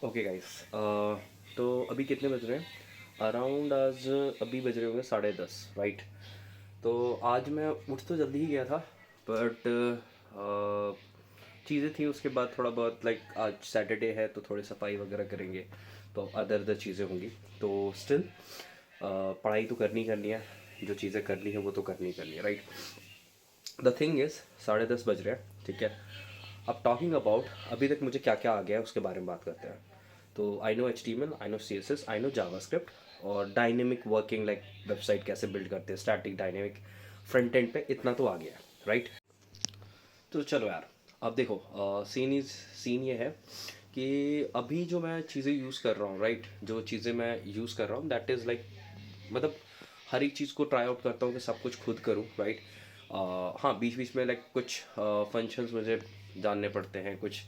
Okay guys, तो अभी कितने बज रहे हैं अराउंड? आज अभी बज रहे होंगे 10:30, राइट? तो आज मैं उठ तो जल्दी ही गया था, बट चीज़ें थी उसके बाद थोड़ा बहुत, लाइक आज सैटरडे है तो थोड़ी सफाई वगैरह करेंगे, तो अदर अदर चीज़ें होंगी। तो स्टिल पढ़ाई तो करनी है, जो चीज़ें करनी है वो तो करनी है, राइट? द थिंग इज़ 10:30 बज रहे हैं, ठीक है। अब टॉकिंग अबाउट अभी तक मुझे क्या क्या आ गया है उसके बारे में बात करते हैं। तो I know HTML, I know CSS, I know JavaScript और डायनेमिक वर्किंग, लाइक वेबसाइट कैसे बिल्ड करते हैं, स्टैटिक डायनेमिक फ्रंट एंड पे इतना तो आ गया है, राइट? तो चलो यार, अब देखो, सीन ये है कि अभी जो मैं चीज़ें यूज़ कर रहा हूँ, राइट, जो चीज़ें मैं यूज़ कर रहा हूँ दैट इज़ लाइक, मतलब हर एक चीज़ को ट्राई आउट करता हूँ कि सब कुछ खुद करूँ, राइट? हाँ, बीच बीच में लाइक कुछ फंक्शंस मुझे जानने पड़ते हैं, कुछ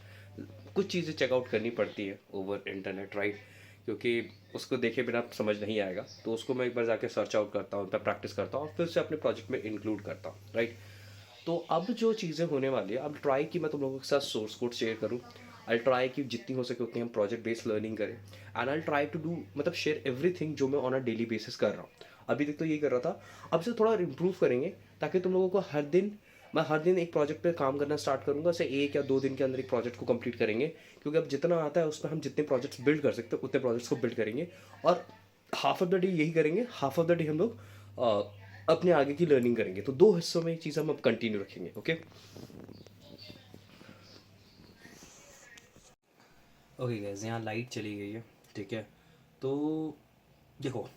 कुछ चीज़ें चेकआउट करनी पड़ती है ओवर इंटरनेट, राइट? क्योंकि उसको देखे बिना समझ नहीं आएगा, तो उसको मैं एक बार जाके सर्च आउट करता हूँ, उन पर प्रैक्टिस करता हूँ और फिर से अपने प्रोजेक्ट में इंक्लूड करता हूँ, राइट? तो अब जो चीज़ें होने वाली है, अब ट्राई कि मैं तुम लोगों के साथ सोर्स कोड शेयर करूँ। आई ट्राई कि जितनी हो सके उतनी हम प्रोजेक्ट बेस्ड लर्निंग करें, and I try to do, मतलब शेयर एवरीथिंग जो मैं ऑन अ डेली बेसिस कर रहा हूँ। अभी तक तो यही कर रहा था, अब से थोड़ा इम्प्रूव करेंगे ताकि तुम लोगों को मैं हर दिन एक प्रोजेक्ट पे काम करना स्टार्ट करूँगा। से 1 या 2 दिन के अंदर एक प्रोजेक्ट को कंप्लीट करेंगे, क्योंकि अब जितना आता है उस पर हम जितने प्रोजेक्ट्स बिल्ड कर सकते हैं उतने प्रोजेक्ट्स को बिल्ड करेंगे। और हाफ ऑफ द डे यही करेंगे, हाफ ऑफ द डे हम लोग अपने आगे की लर्निंग करेंगे। तो 2 हिस्सों में ये चीज़ हम अब कंटिन्यू रखेंगे, ओके? ओके गाइस, यहाँ लाइट चली गई है, ठीक है। तो देखो,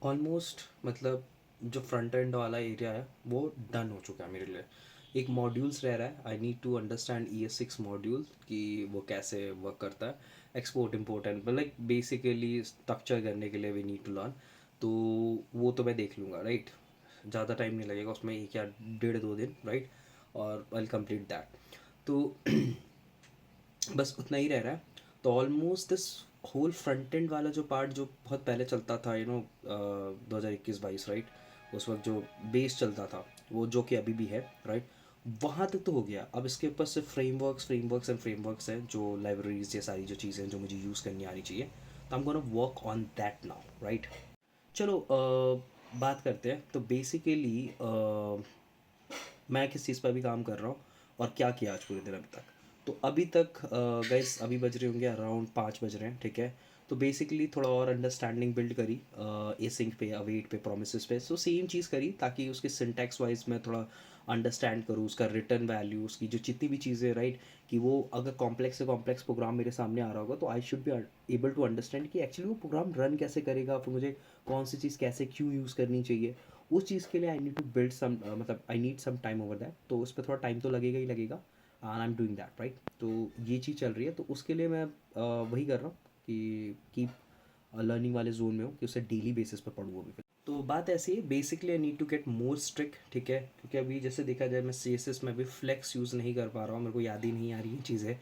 ऑलमोस्ट मतलब जो फ्रंट एंड वाला एरिया है वो डन हो चुका है मेरे लिए। एक मॉड्यूल्स रह रहा है, I need to understand ES6 module कि वो कैसे वर्क करता है। Export import and like basically structure करने के लिए वी नीड टू लर्न। तो वो तो मैं देख लूँगा, राइट? ज़्यादा टाइम नहीं लगेगा उसमें, 1 या 1.5 2 दिन, राइट? और आई विल कंप्लीट दैट। तो बस उतना ही रह रहा है। तो almost this whole front end वाला जो पार्ट जो बहुत पहले चलता था, 2021-22, राइट? उस वक्त जो बेस चलता था वो, जो कि अभी भी है, राइट? वहाँ तक तो हो गया। अब इसके ऊपर सिर्फ फ्रेमवर्क्स हैं, जो लाइब्रेरीज, ये सारी जो चीज़ें हैं जो मुझे यूज़ करनी आनी चाहिए। तो आई am gonna work on that now, right? चलो बात करते हैं। तो बेसिकली मैं किस चीज़ पर भी काम कर रहा हूँ और क्या किया आज पूरे दिन अभी तक। तो अभी तक गाइस अभी बज रहे होंगे अराउंड 5 बज रहे हैं, ठीक है। तो बेसिकली थोड़ा और अंडरस्टैंडिंग बिल्ड करी एसिंक पे, अवेट पे, प्रोमिसेस पे। सो सेम चीज़ करी ताकि उसके सिंटैक्स वाइज मैं थोड़ा अंडरस्टैंड करूँ, उसका रिटर्न वैल्यू, उसकी जो जितनी भी चीज़ें, राइट? कि वो अगर कॉम्प्लेक्स से कॉम्प्लेक्स प्रोग्राम मेरे सामने आ रहा होगा तो I should be able to understand कि एक्चुअली वो प्रोग्राम रन कैसे करेगा, फिर मुझे कौन सी चीज़ कैसे क्यों यूज़ करनी चाहिए। उस चीज़ के लिए I need to build some, मतलब I need some time over that. तो उस पर थोड़ा टाइम तो लगेगा ही लगेगा, and I am doing that, right? तो ये चीज़ चल रही है, तो उसके लिए मैं वही कर रहा हूँ कि कीप लर्निंग वाले जोन में हूँ कि उसे डेली बेसिस पर पढ़ूँ अभी। तो बात ऐसी है, basically I need to get more strict, ठीक है। क्योंकि अभी जैसे देखा जाए मैं CSS में भी फ्लेक्स यूज़ नहीं कर पा रहा हूँ, मेरे को याद ही नहीं आ रही है चीज़ें।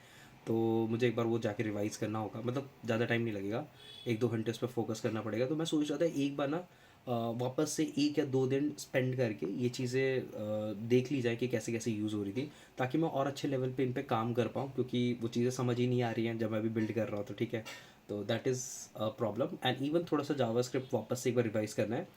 तो मुझे एक बार वो जाके रिवाइज़ करना होगा, मतलब ज़्यादा टाइम नहीं लगेगा, 1 2 घंटे उस पर फोकस करना पड़ेगा। तो मैं सोच रहा था एक बार ना वापस से 1 या 2 दिन स्पेंड करके ये चीज़ें देख ली जाए कि कैसे कैसे यूज़ हो रही थी, ताकि मैं और अच्छे लेवल पे इन पे काम कर पाऊँ, क्योंकि वो चीज़ें समझ ही नहीं आ रही हैं जब मैं अभी बिल्ड कर रहा हूँ, तो ठीक है। तो that is a problem. And even थोड़ा सा जावास्क्रिप्ट वापस से एक बार रिवाइज करना है।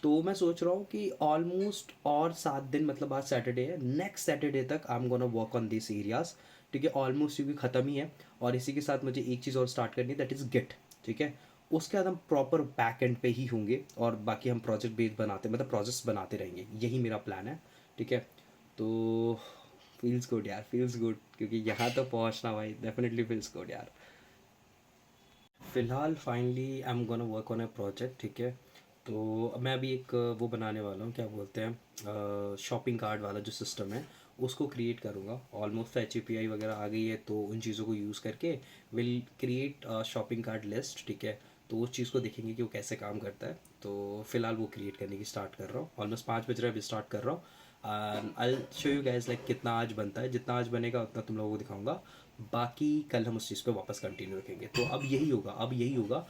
तो मैं सोच रहा हूँ कि ऑलमोस्ट और 7 दिन, मतलब आज सैटरडे है, नेक्स्ट सैटरडे तक आई am gonna work on this areas, ठीक है। ऑलमोस्ट क्योंकि ख़त्म ही है। और इसी के साथ मुझे एक चीज़ और स्टार्ट करनी है, दैट इज़ गिट, ठीक है। उसके बाद हम प्रॉपर बैक एंड पे ही होंगे और बाकी हम प्रोजेक्ट बेस्ड बनाते, मतलब प्रोजेक्ट्स बनाते रहेंगे, यही मेरा प्लान है, ठीक है। तो फील्स गुड यार, फील्स गुड, क्योंकि यहाँ तो पहुँचना भाई डेफिनेटली फील्स गुड यार। फ़िलहाल finally I am gonna work on A project, ठीक है। तो मैं अभी एक वो बनाने वाला हूँ, क्या बोलते हैं, शॉपिंग कार्ड वाला जो सिस्टम है उसको क्रिएट करूँगा। ऑलमोस्ट HAPI वगैरह आ गई है, तो उन चीज़ों को यूज़ करके will create shopping card list, ठीक है। तो उस चीज़ को देखेंगे कि वो कैसे काम करता है। तो फिलहाल वो क्रिएट करने की स्टार्ट कर रहा हूँ, ऑलमोस्ट 5 बज रहा है, अभी स्टार्ट कर रहा हूँ। I show you guys like कितना आज बनता है, जितना आज बनेगा उतना तुम लोगों को दिखाऊंगा। बाकी कल हम उस चीज़ पे वापस कंटिन्यू रखेंगे। तो अब यही होगा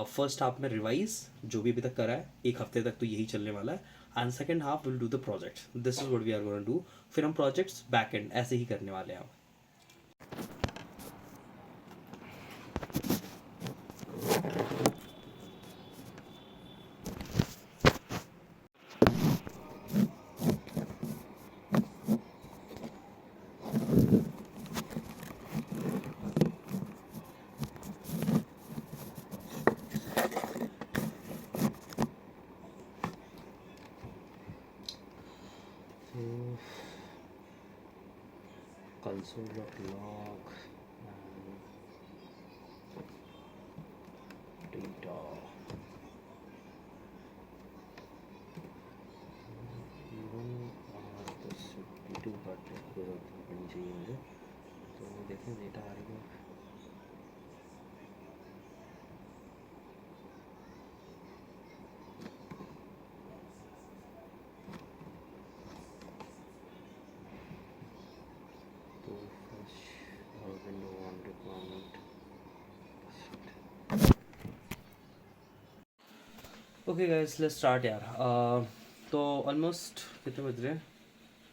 फर्स्ट हाफ में रिवाइज जो भी अभी तक करा है, एक हफ्ते तक तो यही चलने वाला है। And second half will do the project, this is what we are gonna do. फिर हम प्रोजेक्ट्स बैक एंड ऐसे ही करने वाले हैं। solar clock and data. Even this P2 button को होनी चाहिए मुझे, तो देखें डेटा आ रही है। तो first window one requirement. Okay guys, let's start यार। तो ऑलमोस्ट कितने बज रहे हैं?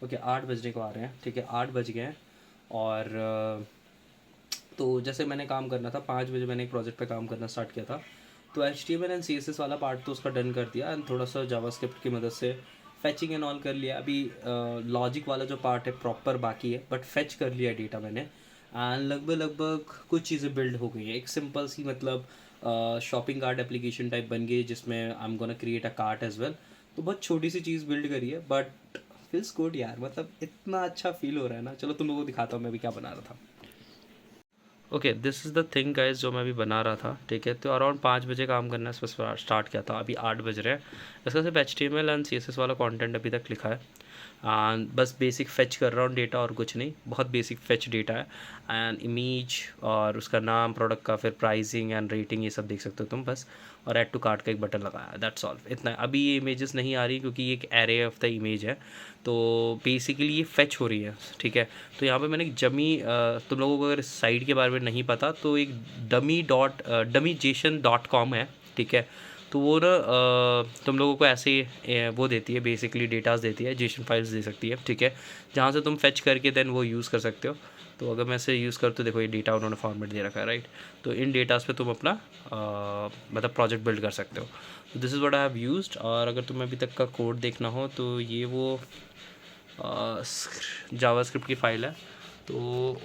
ओके 8 बजने को आ रहे हैं, ठीक है 8 बज गए हैं। और तो जैसे मैंने काम करना था 5 बजे, मैंने एक प्रोजेक्ट पे काम करना स्टार्ट किया था। तो HTML एंड CSS वाला पार्ट तो उसका डन कर दिया, एंड थोड़ा सा जावास्क्रिप्ट की मदद से फैचिंग एंड ऑल कर लिया। अभी लॉजिक वाला जो पार्ट है प्रॉपर बाकी है, बट फैच कर लिया डेटा मैंने, एंड लगभग कुछ चीज़ें बिल्ड हो गई हैं। एक सिंपल सी मतलब शॉपिंग कार्ट एप्लीकेशन टाइप बन गई, जिसमें I am gonna create a cart as well. तो बहुत छोटी सी चीज़ बिल्ड करी है, बट फील्स गुड यार, मतलब इतना अच्छा फील हो रहा है ना। चलो तुम लोगों को दिखाता हूँ मैं अभी क्या बना रहा था। Okay, this is the thing guys जो मैं अभी बना रहा था, ठीक है। तो अराउंड 5 बजे काम करना इस पर स्टार्ट किया था, अभी 8 बज रहे हैं। इसका सिर्फ HTML एंड CSS वाला कंटेंट अभी तक लिखा है, एंड बस बेसिक फेच कर रहा हूँ डेटा, और कुछ नहीं, बहुत बेसिक फेच डेटा है। एंड इमेज और उसका नाम, प्रोडक्ट का, फिर प्राइसिंग एंड रेटिंग, ये सब देख सकते हो तुम बस। और ऐड टू कार्ट का एक बटन लगाया, दैट्स ऑल, इतना है। अभी ये इमेजेस नहीं आ रही क्योंकि ये एक एरे ऑफ द इमेज है, तो बेसिकली ये फेच हो रही है, ठीक है। तो यहाँ पे मैंने एक तुम लोगों को अगर इस साइट के बारे में नहीं पता तो एक dummyjson.com है, ठीक है। तो वो ना तुम लोगों को ऐसे वो देती है, बेसिकली डेटास देती है, जेसन फाइल्स दे सकती है, ठीक है, जहाँ से तुम फेच करके देन वो यूज़ कर सकते हो। तो अगर मैं इसे यूज़ करूँ तो देखो ये डेटा उन्होंने फॉर्मेट दे रखा है, राइट। तो इन डेटास पे तुम अपना मतलब प्रोजेक्ट बिल्ड कर सकते हो। तो this is what I have used. और अगर तुम्हें अभी तक का कोड देखना हो तो ये वो जावास्क्रिप्ट की फ़ाइल है। तो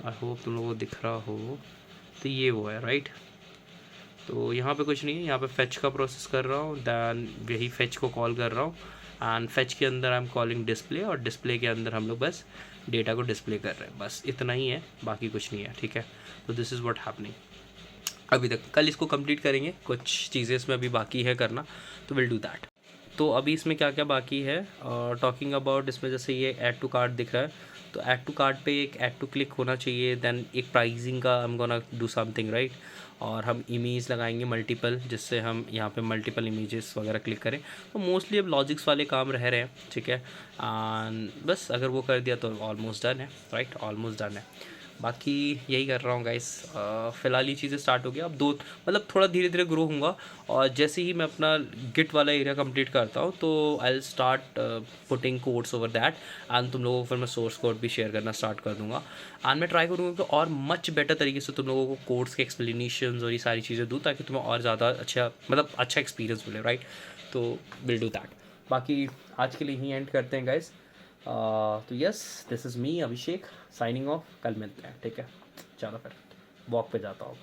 आई होप तुम लोगों को दिख रहा हो, तो ये वो है, राइट। तो यहाँ पे कुछ नहीं है, यहाँ पे फेच का प्रोसेस कर रहा हूँ, दैन यही फेच को कॉल कर रहा हूँ, एंड फेच के अंदर आई एम कॉलिंग डिस्प्ले, और डिस्प्ले के अंदर हम लोग बस डेटा को डिस्प्ले कर रहे हैं, बस इतना ही है, बाकी कुछ नहीं है, ठीक है। तो दिस इज़ व्हाट हैपनिंग अभी तक। कल इसको कंप्लीट करेंगे, कुछ चीज़ें इसमें अभी बाकी है करना, तो विल डू दैट। तो अभी इसमें क्या क्या बाकी है, टॉकिंग अबाउट, इसमें जैसे ये ऐड टू कार्ट दिख रहा है, तो ऐड टू कार्ट पे एक ऐड टू क्लिक होना चाहिए, देन एक प्राइसिंग का आई am gonna do something, right. और हम इमेज लगाएंगे मल्टीपल, जिससे हम यहाँ पे मल्टीपल इमेजेस वगैरह क्लिक करें। तो मोस्टली अब लॉजिक्स वाले काम रह रहे हैं, ठीक है। बस अगर वो कर दिया तो ऑलमोस्ट डन है, राइट, ऑलमोस्ट डन है। बाकी यही कर रहा हूँ गाइस। फ़िलहाल ये चीज़ें स्टार्ट हो गया, अब दो मतलब थोड़ा धीरे धीरे ग्रो होऊंगा, और जैसे ही मैं अपना गिट वाला एरिया कंप्लीट करता हूँ तो I will start putting codes over that, and तुम लोगों को फिर मैं सोर्स कोड भी शेयर करना स्टार्ट कर दूँगा। एंड मैं ट्राई करूँगा कि और मच बेटर तरीके से तुम लोगों को कोड्स के एक्सप्लेनेशन और ये सारी चीज़ें दूँ, ताकि तुम्हें और ज़्यादा अच्छा एक्सपीरियंस मिले, राइट। तो विल डू दैट। बाकी आज के लिए ही एंड करते हैं गाइस। तो yes, this is me Abhishek signing off. कल मिलते हैं, ठीक है। चलो फिर वॉक पे जाता हूँ।